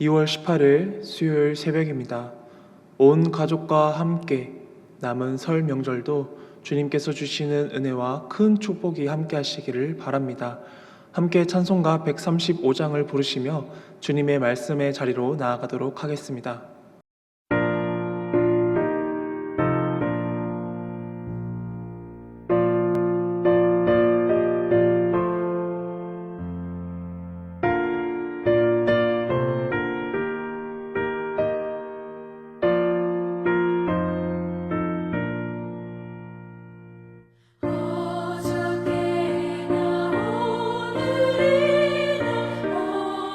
2월 18일 수요일 새벽입니다. 온 가족과 함께 남은 설 명절도 주님께서 주시는 은혜와 큰 축복이 함께 하시기를 바랍니다. 함께 찬송가 135장을 부르시며 주님의 말씀의 자리로 나아가도록 하겠습니다.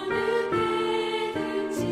어느 때든지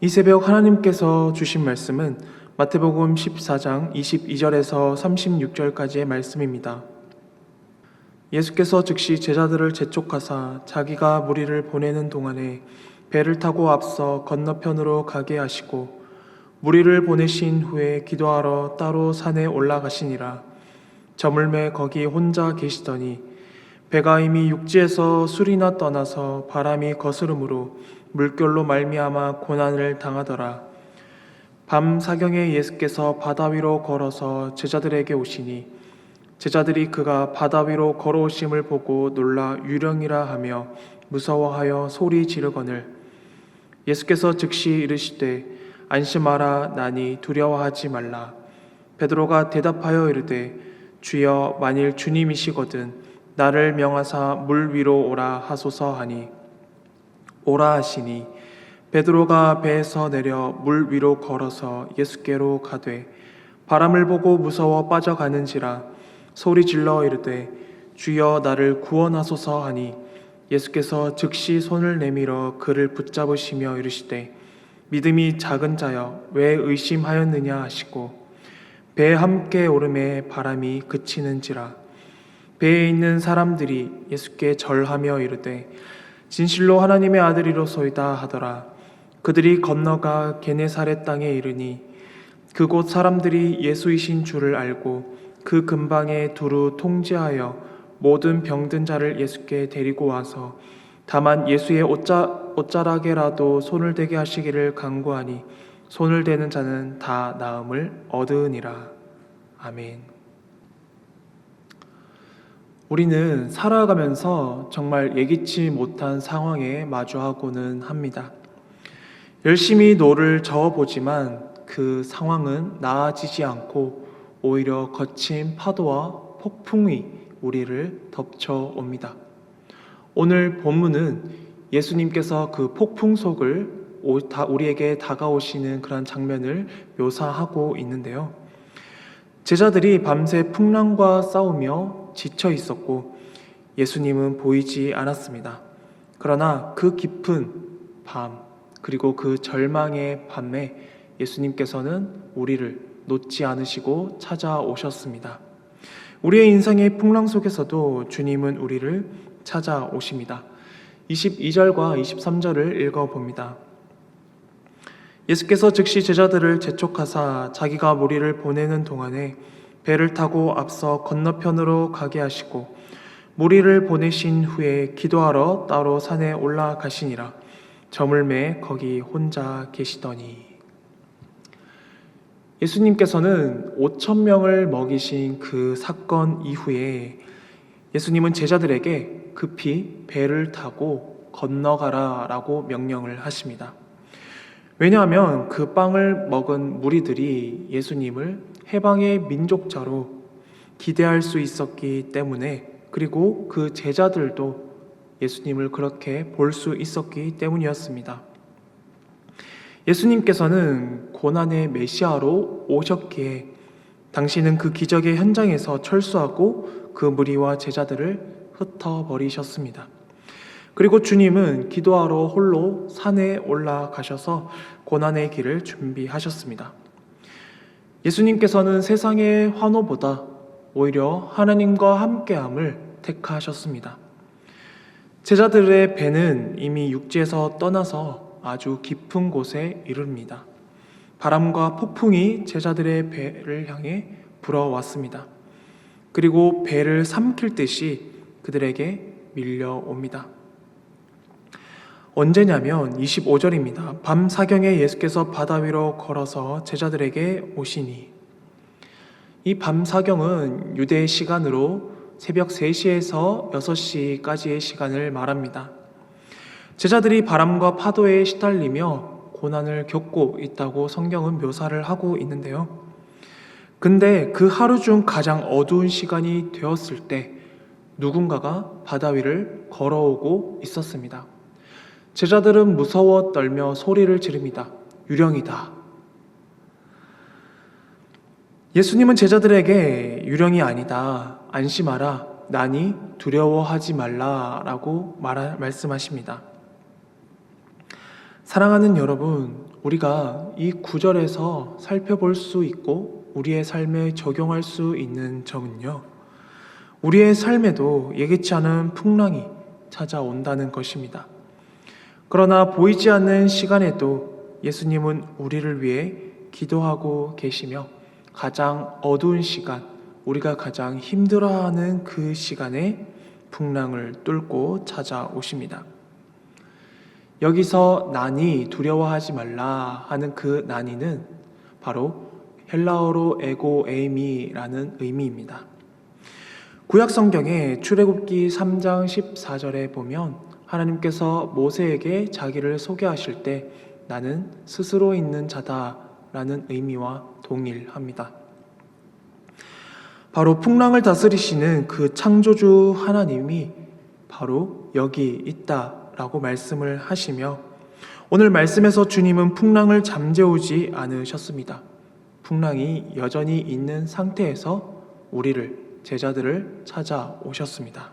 이 새벽 하나님께서 주신 말씀은 마태복음 14장 22절에서 36절까지의 말씀입니다. 예수께서 즉시 제자들을 재촉하사 자기가 무리를 보내는 동안에 배를 타고 앞서 건너편으로 가게 하시고 무리를 보내신 후에 기도하러 따로 산에 올라가시니라. 저물매 거기 혼자 계시더니 배가 이미 육지에서 술이나 떠나서 바람이 거스름으로 물결로 말미암아 고난을 당하더라. 밤 사경에 예수께서 바다 위로 걸어서 제자들에게 오시니 제자들이 그가 바다 위로 걸어오심을 보고 놀라 유령이라 하며 무서워하여 소리 지르거늘 예수께서 즉시 이르시되 안심하라 나니 두려워하지 말라. 베드로가 대답하여 이르되 주여 만일 주님이시거든 나를 명하사 물 위로 오라 하소서 하니 오라 하시니 베드로가 배에서 내려 물 위로 걸어서 예수께로 가되 바람을 보고 무서워 빠져가는지라 소리 질러 이르되 주여 나를 구원하소서 하니 예수께서 즉시 손을 내밀어 그를 붙잡으시며 이르시되 믿음이 작은 자여 왜 의심하였느냐 하시고 배에 함께 오름에 바람이 그치는지라. 배에 있는 사람들이 예수께 절하며 이르되 진실로 하나님의 아들이로소이다 하더라. 그들이 건너가 게네사렛 땅에 이르니 그곳 사람들이 예수이신 줄을 알고 그 근방에 두루 통제하여 모든 병든 자를 예수께 데리고 와서 다만 예수의 옷자락에라도 손을 대게 하시기를 간구하니 손을 대는 자는 다 나음을 얻으니라. 아멘. 우리는 살아가면서 정말 예기치 못한 상황에 마주하고는 합니다. 열심히 노를 저어보지만 그 상황은 나아지지 않고 오히려 거친 파도와 폭풍이 우리를 덮쳐옵니다. 오늘 본문은 예수님께서 그 폭풍 속을 우리에게 다가오시는 그런 장면을 묘사하고 있는데요. 제자들이 밤새 풍랑과 싸우며 지쳐 있었고 예수님은 보이지 않았습니다. 그러나 그 깊은 밤 그리고 그 절망의 밤에 예수님께서는 우리를 놓지 않으시고 찾아오셨습니다. 우리의 인생의 풍랑 속에서도 주님은 우리를 찾아오십니다. 22절과 23절을 읽어봅니다. 예수께서 즉시 제자들을 재촉하사 자기가 무리를 보내는 동안에 배를 타고 앞서 건너편으로 가게 하시고 무리를 보내신 후에 기도하러 따로 산에 올라가시니라. 저물매 거기 혼자 계시더니 예수님께서는 5,000명을 먹이신 그 사건 이후에 예수님은 제자들에게 급히 배를 타고 건너가라 라고 명령을 하십니다. 왜냐하면 그 빵을 먹은 무리들이 예수님을 해방의 민족자로 기대할 수 있었기 때문에 그리고 그 제자들도 예수님을 그렇게 볼 수 있었기 때문이었습니다. 예수님께서는 고난의 메시아로 오셨기에 당신은 그 기적의 현장에서 철수하고 그 무리와 제자들을 흩어버리셨습니다. 그리고 주님은 기도하러 홀로 산에 올라가셔서 고난의 길을 준비하셨습니다. 예수님께서는 세상의 환호보다 오히려 하나님과 함께함을 택하셨습니다. 제자들의 배는 이미 육지에서 떠나서 아주 깊은 곳에 이릅니다. 바람과 폭풍이 제자들의 배를 향해 불어왔습니다. 그리고 배를 삼킬 듯이 그들에게 밀려옵니다. 언제냐면 25절입니다. 밤 사경에 예수께서 바다 위로 걸어서 제자들에게 오시니 이 밤 사경은 유대 시간으로 새벽 3시에서 6시까지의 시간을 말합니다. 제자들이 바람과 파도에 시달리며 고난을 겪고 있다고 성경은 묘사를 하고 있는데요. 근데 그 하루 중 가장 어두운 시간이 되었을 때 누군가가 바다 위를 걸어오고 있었습니다. 제자들은 무서워 떨며 소리를 지릅니다. 유령이다. 예수님은 제자들에게 유령이 아니다. 안심하라. 나니 두려워하지 말라라고 말씀하십니다. 사랑하는 여러분, 우리가 이 구절에서 살펴볼 수 있고 우리의 삶에 적용할 수 있는 점은요, 우리의 삶에도 예기치 않은 풍랑이 찾아온다는 것입니다. 그러나 보이지 않는 시간에도 예수님은 우리를 위해 기도하고 계시며 가장 어두운 시간, 우리가 가장 힘들어하는 그 시간에 풍랑을 뚫고 찾아오십니다. 여기서 난이 두려워하지 말라 하는 그 난이는 바로 헬라어로 에고 에이미라는 의미입니다. 구약 성경의 출애굽기 3장 14절에 보면 하나님께서 모세에게 자기를 소개하실 때 나는 스스로 있는 자다라는 의미와 동일합니다. 바로 풍랑을 다스리시는 그 창조주 하나님이 바로 여기 있다라고 말씀을 하시며, 오늘 말씀에서 주님은 풍랑을 잠재우지 않으셨습니다. 풍랑이 여전히 있는 상태에서 우리를, 제자들을 찾아오셨습니다.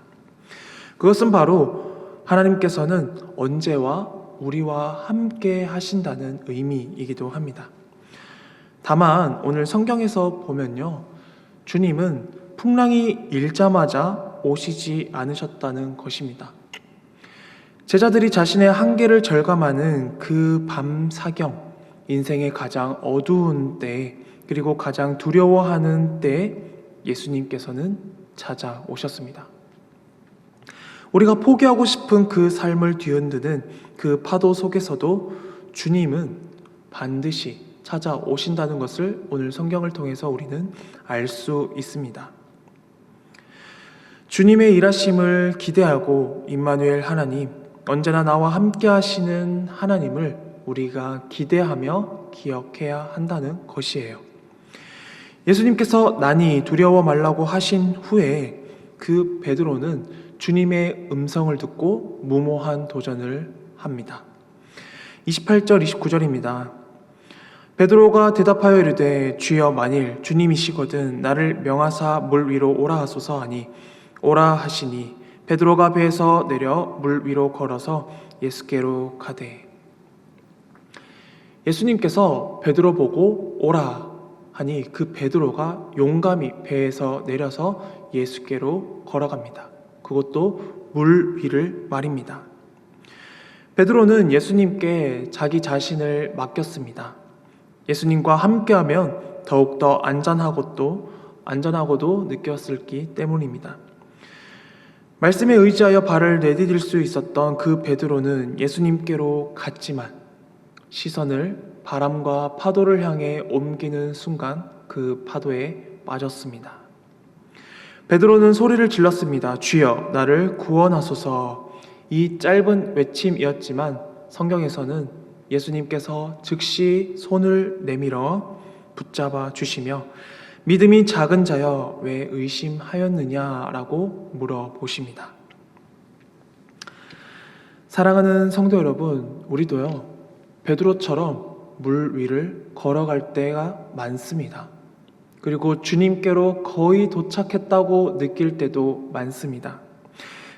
그것은 바로 하나님께서는 언제와 우리와 함께 하신다는 의미이기도 합니다. 다만 오늘 성경에서 보면요, 주님은 풍랑이 일자마자 오시지 않으셨다는 것입니다. 제자들이 자신의 한계를 절감하는 그 밤 사경, 인생의 가장 어두운 때, 그리고 가장 두려워하는 때에 예수님께서는 찾아오셨습니다. 우리가 포기하고 싶은 그 삶을 뒤흔드는 그 파도 속에서도 주님은 반드시 찾아오신다는 것을 오늘 성경을 통해서 우리는 알 수 있습니다. 주님의 일하심을 기대하고 임마누엘 하나님, 언제나 나와 함께 하시는 하나님을 우리가 기대하며 기억해야 한다는 것이에요. 예수님께서 난이 두려워 말라고 하신 후에 그 베드로는 주님의 음성을 듣고 무모한 도전을 합니다. 28절 29절입니다. 베드로가 대답하여 이르되 주여 만일 주님이시거든 나를 명하사 물 위로 오라 하소서 하니 오라 하시니 베드로가 배에서 내려 물 위로 걸어서 예수께로 가되. 예수님께서 베드로 보고 오라 하니 그 베드로가 용감히 배에서 내려서 예수께로 걸어갑니다. 그것도 물 위를 말입니다. 베드로는 예수님께 자기 자신을 맡겼습니다. 예수님과 함께하면 더욱더 안전하고도 느꼈을기 때문입니다. 말씀에 의지하여 발을 내디딜 수 있었던 그 베드로는 예수님께로 갔지만 시선을 바람과 파도를 향해 옮기는 순간 그 파도에 빠졌습니다. 베드로는 소리를 질렀습니다. 주여 나를 구원하소서. 이 짧은 외침이었지만 성경에서는 예수님께서 즉시 손을 내밀어 붙잡아 주시며 믿음이 작은 자여 왜 의심하였느냐라고 물어보십니다. 사랑하는 성도 여러분, 우리도요 베드로처럼 물 위를 걸어갈 때가 많습니다. 그리고 주님께로 거의 도착했다고 느낄 때도 많습니다.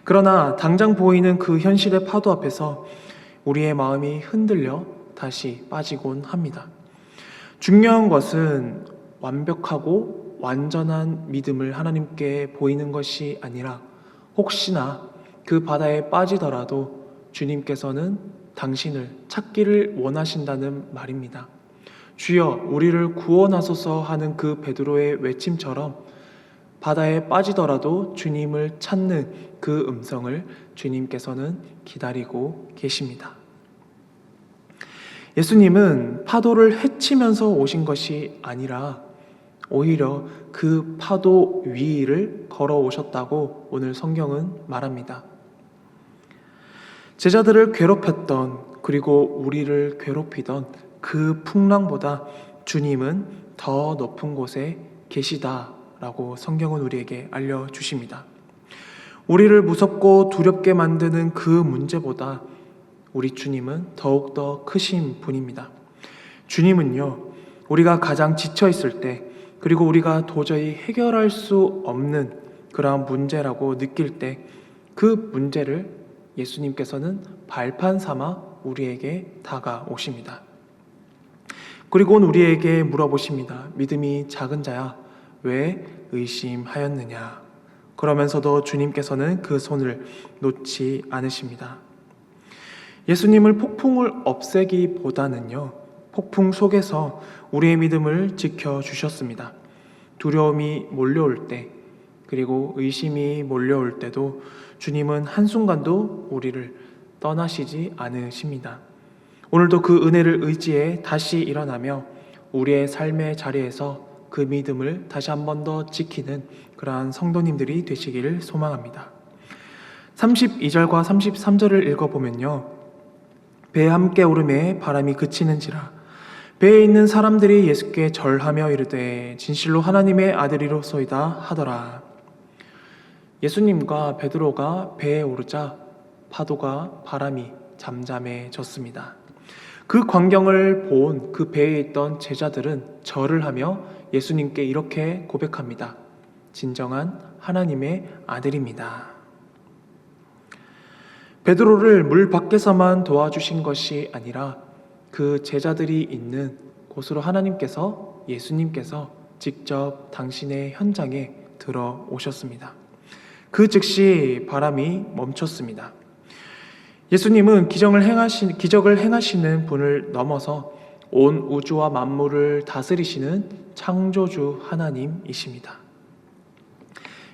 그러나 당장 보이는 그 현실의 파도 앞에서 우리의 마음이 흔들려 다시 빠지곤 합니다. 중요한 것은 완벽하고 완전한 믿음을 하나님께 보이는 것이 아니라 혹시나 그 바다에 빠지더라도 주님께서는 당신을 찾기를 원하신다는 말입니다. 주여 우리를 구원하소서 하는 그 베드로의 외침처럼 바다에 빠지더라도 주님을 찾는 그 음성을 주님께서는 기다리고 계십니다. 예수님은 파도를 헤치면서 오신 것이 아니라 오히려 그 파도 위를 걸어오셨다고 오늘 성경은 말합니다. 제자들을 괴롭혔던, 그리고 우리를 괴롭히던 그 풍랑보다 주님은 더 높은 곳에 계시다라고 성경은 우리에게 알려주십니다. 우리를 무섭고 두렵게 만드는 그 문제보다 우리 주님은 더욱더 크신 분입니다. 주님은요, 우리가 가장 지쳐있을 때, 그리고 우리가 도저히 해결할 수 없는 그러한 문제라고 느낄 때 그 문제를 예수님께서는 발판 삼아 우리에게 다가오십니다. 그리고는 우리에게 물어보십니다. 믿음이 작은 자야, 왜 의심하였느냐? 그러면서도 주님께서는 그 손을 놓지 않으십니다. 예수님을 폭풍을 없애기보다는요, 폭풍 속에서 우리의 믿음을 지켜주셨습니다. 두려움이 몰려올 때, 그리고 의심이 몰려올 때도 주님은 한순간도 우리를 떠나시지 않으십니다. 오늘도 그 은혜를 의지해 다시 일어나며 우리의 삶의 자리에서 그 믿음을 다시 한 번 더 지키는 그러한 성도님들이 되시기를 소망합니다. 32절과 33절을 읽어보면요, 배에 함께 오름에 바람이 그치는지라 배에 있는 사람들이 예수께 절하며 이르되 진실로 하나님의 아들이로소이다 하더라. 예수님과 베드로가 배에 오르자 파도가 바람이 잠잠해졌습니다. 그 광경을 본 그 배에 있던 제자들은 절을 하며 예수님께 이렇게 고백합니다. 진정한 하나님의 아들입니다. 베드로를 물 밖에서만 도와주신 것이 아니라 그 제자들이 있는 곳으로 하나님께서, 예수님께서 직접 당신의 현장에 들어오셨습니다. 그 즉시 바람이 멈췄습니다. 예수님은 기적을 행하시는 분을 넘어서 온 우주와 만물을 다스리시는 창조주 하나님이십니다.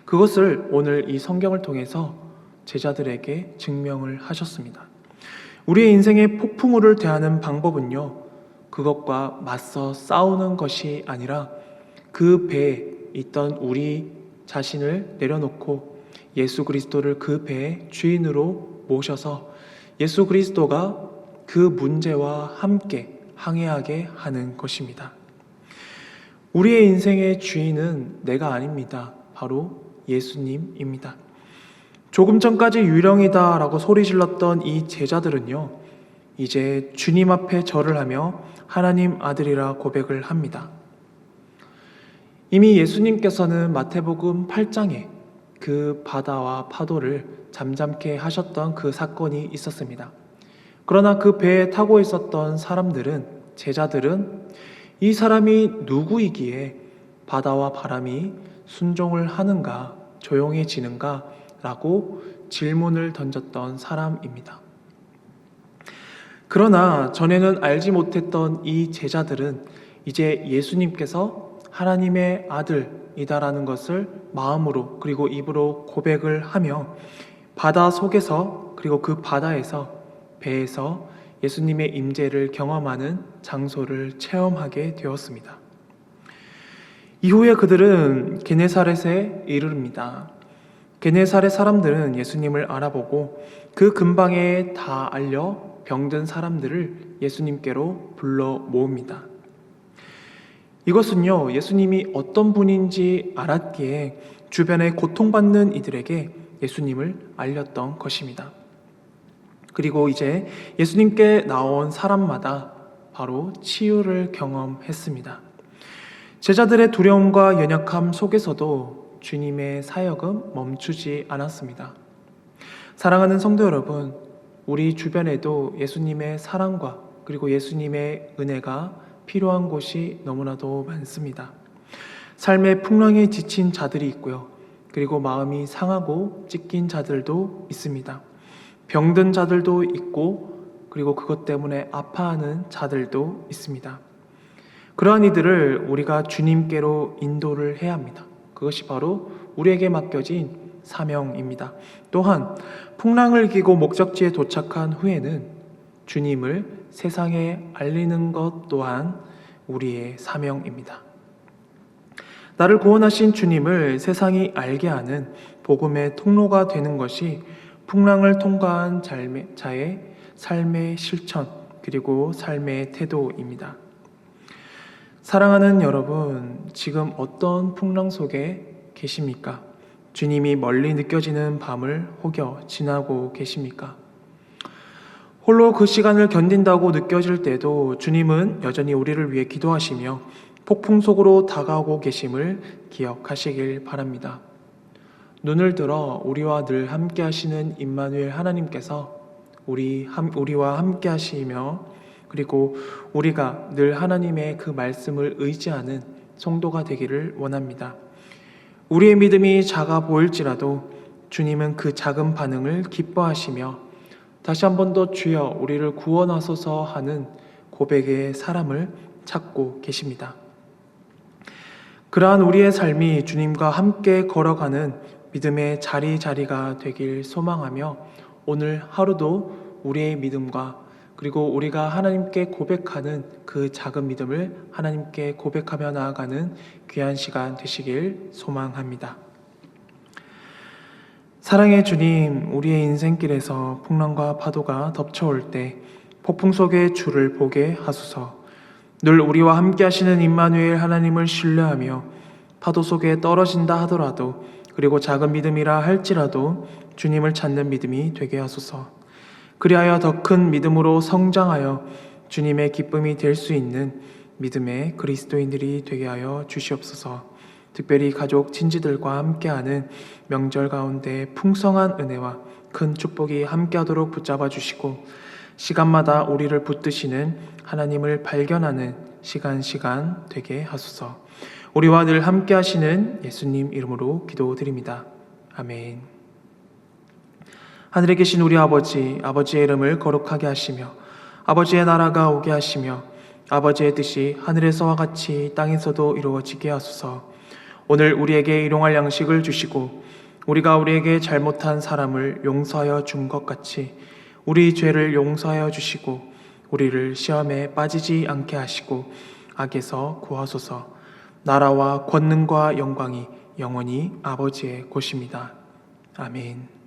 그것을 오늘 이 성경을 통해서 제자들에게 증명을 하셨습니다. 우리의 인생의 폭풍우를 대하는 방법은요, 그것과 맞서 싸우는 것이 아니라 그 배에 있던 우리 자신을 내려놓고 예수 그리스도를 그 배의 주인으로 모셔서 예수 그리스도가 그 문제와 함께 항해하게 하는 것입니다. 우리의 인생의 주인은 내가 아닙니다. 바로 예수님입니다. 조금 전까지 유령이다 라고 소리 질렀던 이 제자들은요, 이제 주님 앞에 절을 하며 하나님 아들이라 고백을 합니다. 이미 예수님께서는 마태복음 8장에 그 바다와 파도를 잠잠케 하셨던 그 사건이 있었습니다. 그러나 그 배에 타고 있었던 사람들은, 제자들은 이 사람이 누구이기에 바다와 바람이 순종을 하는가, 조용해지는가 라고 질문을 던졌던 사람입니다. 그러나 전에는 알지 못했던 이 제자들은 이제 예수님께서 하나님의 아들이다라는 것을 마음으로 그리고 입으로 고백을 하며 바다 속에서, 그리고 그 바다에서, 배에서 예수님의 임재를 경험하는 장소를 체험하게 되었습니다. 이후에 그들은 게네사렛에 이르릅니다. 게네사렛 사람들은 예수님을 알아보고 그 근방에 다 알려 병든 사람들을 예수님께로 불러 모읍니다. 이것은요, 예수님이 어떤 분인지 알았기에 주변에 고통받는 이들에게 예수님을 알렸던 것입니다. 그리고 이제 예수님께 나온 사람마다 바로 치유를 경험했습니다. 제자들의 두려움과 연약함 속에서도 주님의 사역은 멈추지 않았습니다. 사랑하는 성도 여러분, 우리 주변에도 예수님의 사랑과 그리고 예수님의 은혜가 필요한 곳이 너무나도 많습니다. 삶의 풍랑에 지친 자들이 있고요. 그리고 마음이 상하고 찢긴 자들도 있습니다. 병든 자들도 있고, 그리고 그것 때문에 아파하는 자들도 있습니다. 그러한 이들을 우리가 주님께로 인도를 해야 합니다. 그것이 바로 우리에게 맡겨진 사명입니다. 또한 풍랑을 이기고 목적지에 도착한 후에는 주님을 세상에 알리는 것 또한 우리의 사명입니다. 나를 구원하신 주님을 세상이 알게 하는 복음의 통로가 되는 것이 풍랑을 통과한 자의 삶의 실천 그리고 삶의 태도입니다. 사랑하는 여러분, 지금 어떤 풍랑 속에 계십니까? 주님이 멀리 느껴지는 밤을 혹여 지나고 계십니까? 홀로 그 시간을 견딘다고 느껴질 때도 주님은 여전히 우리를 위해 기도하시며 폭풍 속으로 다가오고 계심을 기억하시길 바랍니다. 눈을 들어 우리와 늘 함께 하시는 임마누엘 하나님께서 우리와 함께 하시며 그리고 우리가 늘 하나님의 그 말씀을 의지하는 성도가 되기를 원합니다. 우리의 믿음이 작아 보일지라도 주님은 그 작은 반응을 기뻐하시며 다시 한 번 더 주여 우리를 구원하소서 하는 고백의 사람을 찾고 계십니다. 그러한 우리의 삶이 주님과 함께 걸어가는 믿음의 자리가 되길 소망하며 오늘 하루도 우리의 믿음과 그리고 우리가 하나님께 고백하는 그 작은 믿음을 하나님께 고백하며 나아가는 귀한 시간 되시길 소망합니다. 사랑의 주님, 우리의 인생길에서 풍랑과 파도가 덮쳐올 때 폭풍 속의 주를 보게 하소서. 늘 우리와 함께 하시는 임마누엘 하나님을 신뢰하며 파도 속에 떨어진다 하더라도 그리고 작은 믿음이라 할지라도 주님을 찾는 믿음이 되게 하소서. 그리하여 더 큰 믿음으로 성장하여 주님의 기쁨이 될 수 있는 믿음의 그리스도인들이 되게 하여 주시옵소서. 특별히 가족, 친지들과 함께하는 명절 가운데 풍성한 은혜와 큰 축복이 함께하도록 붙잡아 주시고 시간마다 우리를 붙드시는 하나님을 발견하는 시간 되게 하소서. 우리와 늘 함께하시는 예수님 이름으로 기도드립니다. 아멘. 하늘에 계신 우리 아버지, 아버지의 이름을 거룩하게 하시며 아버지의 나라가 오게 하시며 아버지의 뜻이 하늘에서와 같이 땅에서도 이루어지게 하소서. 오늘 우리에게 일용할 양식을 주시고 우리가 우리에게 잘못한 사람을 용서하여 준 것 같이 우리 죄를 용서하여 주시고 우리를 시험에 빠지지 않게 하시고 악에서 구하소서. 나라와 권능과 영광이 영원히 아버지의 것입니다. 아멘.